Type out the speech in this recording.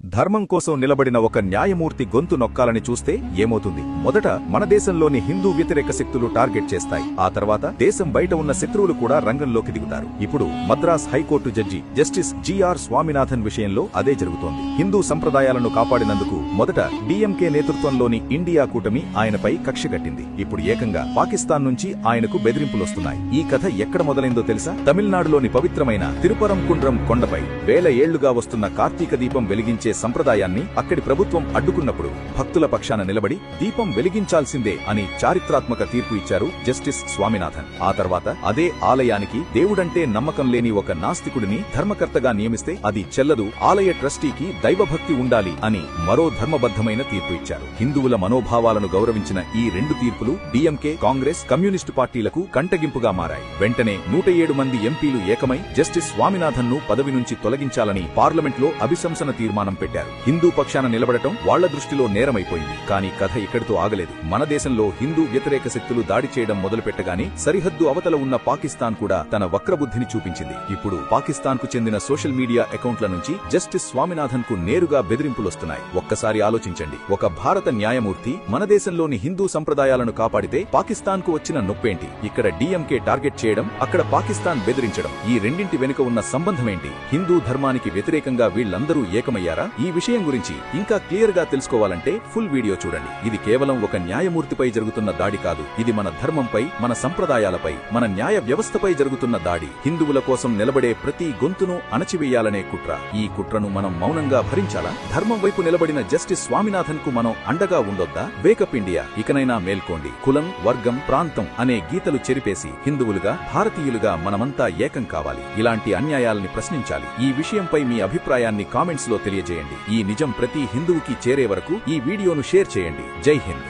ధర్మం కోసం నిలబడిన ఒక న్యాయమూర్తి గొంతు నొక్కాలని చూస్తే ఏమవుతుంది? మొదట మన దేశంలోని హిందూ వ్యతిరేక శక్తులు టార్గెట్ చేస్తాయి. ఆ తర్వాత దేశం బయట ఉన్న శత్రువులు కూడా రంగంలోకి దిగుతారు. ఇప్పుడు Madras high court judge justice GR Swaminathan విషయంలో అదే జరుగుతోంది. హిందూ సంప్రదాయాలను కాపాడినందుకు మొదట డిఎంకే నేతృత్వంలోని ఇండియా కూటమి ఆయనపై కక్ష కట్టింది. ఇప్పుడు ఏకంగా పాకిస్తాన్ నుంచి ఆయనకు బెదిరింపులొస్తున్నాయి. ఈ కథ ఎక్కడ మొదలైందో తెలుసా? తమిళనాడులోని పవిత్రమైన తిరుపరంకుండ్రం కొండపై వేల ఏళ్లుగా వస్తున్న కార్తీక దీపం వెలిగించే సంప్రదాయాన్ని అక్కడి ప్రభుత్వం అడ్డుకున్నప్పుడు భక్తుల పక్షాన నిలబడి దీపం వెలిగించాల్సిందే అని చారిత్రాత్మక తీర్పు ఇచ్చారు జస్టిస్ స్వామినాథన్. ఆ తర్వాత అదే ఆలయానికి దేవుడంటే నమ్మకం లేని ఒక నాస్తికుడిని ధర్మకర్తగా నియమిస్తే అది చెల్లదు, ఆలయ ట్రస్టీకి దైవభక్తి ఉండాలి అని మరో ధర్మబద్ధమైన తీర్పు ఇచ్చారు. హిందువుల మనోభావాలను గౌరవించిన ఈ రెండు తీర్పులు డిఎంకే, కాంగ్రెస్, కమ్యూనిస్టు పార్టీలకు కంటగింపుగా మారాయి. వెంటనే 107 మంది ఎంపీలు ఏకమై జస్టిస్ స్వామినాథన్ ను పదవి నుంచి తొలగించాలని పార్లమెంట్లో అభిశంసన తీర్మానం పెట్టారు. హిందూ పక్షాన నిలబడటం వాళ్ల దృష్టిలో నేరమైపోయింది. కానీ కథ ఇక్కడితో ఆగలేదు. మన దేశంలో హిందూ వ్యతిరేక శక్తులు దాడి చేయడం మొదలుపెట్టగానే సరిహద్దు అవతల ఉన్న పాకిస్తాన్ కూడా తన వక్రబుద్ధిని చూపించింది. ఇప్పుడు పాకిస్తాన్ కు చెందిన సోషల్ మీడియా అకౌంట్ల నుంచి జస్టిస్ స్వామినాథన్ కు నేరుగా బెదిరింపులొస్తున్నాయి. ఒక్కసారి ఆలోచించండి. ఒక భారత న్యాయమూర్తి మన దేశంలోని హిందూ సంప్రదాయాలను కాపాడితే పాకిస్తాన్ కు వచ్చిన నొప్పేంటి? ఇక్కడ డిఎంకే టార్గెట్ చేయడం, అక్కడ పాకిస్తాన్ బెదిరించడం, ఈ రెండింటి వెనుక ఉన్న సంబంధమేంటి? హిందూ ధర్మానికి వ్యతిరేకంగా వీళ్లందరూ ఏకమయ్యారా? ఈ విషయం గురించి ఇంకా క్లియర్ గా తెలుసుకోవాలంటే ఫుల్ వీడియో చూడండి. ఇది కేవలం ఒక న్యాయమూర్తిపై జరుగుతున్న దాడి కాదు. ఇది మన ధర్మంపై, మన సంప్రదాయాలపై, మన న్యాయ వ్యవస్థపై జరుగుతున్న దాడి. హిందువుల కోసం నిలబడే ప్రతి గొంతును అణచివేయాలనే కుట్ర. ఈ కుట్రను మనం మౌనంగా భరించాలా? ధర్మం వైపు నిలబడిన జస్టిస్ స్వామినాథన్ కు మనం అండగా ఉండొద్దా? వేకప్ ఇండియా, ఇకనైనా మేల్కోండి. కులం, వర్గం, ప్రాంతం అనే గీతలు చెరిపేసి హిందువులుగా, భారతీయులుగా మనమంతా ఏకం కావాలి. ఇలాంటి అన్యాయాలని ప్రశ్నించాలి. ఈ విషయంపై మీ అభిప్రాయాన్ని కామెంట్స్ లో తెలియజేయండి. ఈ నిజం ప్రతి హిందువుకి చేరే వరకు ఈ వీడియోను షేర్ చేయండి. జై హింద్.